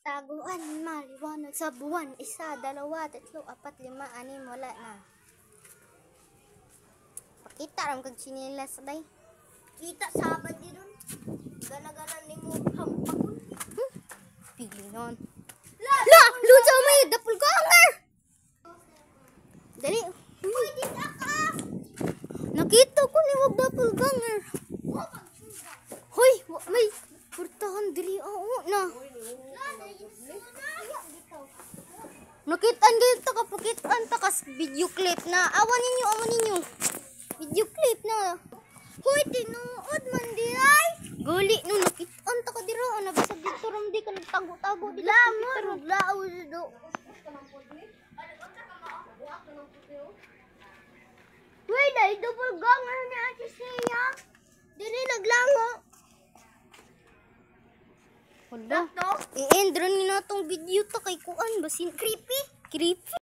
Taguan, maliwanag sa buwan. 1, 2, 3, 4, 5, 6, wala na. Pakita ram kag sinilas day. Kita sabad di dun. Gana-gana ni mo hampakon. Pili nun. La! Lusa may doppelganger! Dali. Uy, di ka! Nakita ko ni wag doppelganger. Hoy, may purtahan dili oo na. Nakitaan kayo ta kapakitaan ta kas video clip na. Awan ninyo. Video clip na. Hoy, tinuod man di ay. Gali no nakitaan ta ka dira ana bisag dito ram di ka nagtago-tago di ka. Lamon, lao do. Wait, ay double ganger ni Ate Sia. Dili naglango. Wala. Dakto? I-end ron ni natong video ta kay kuan basin Creepy. creepy.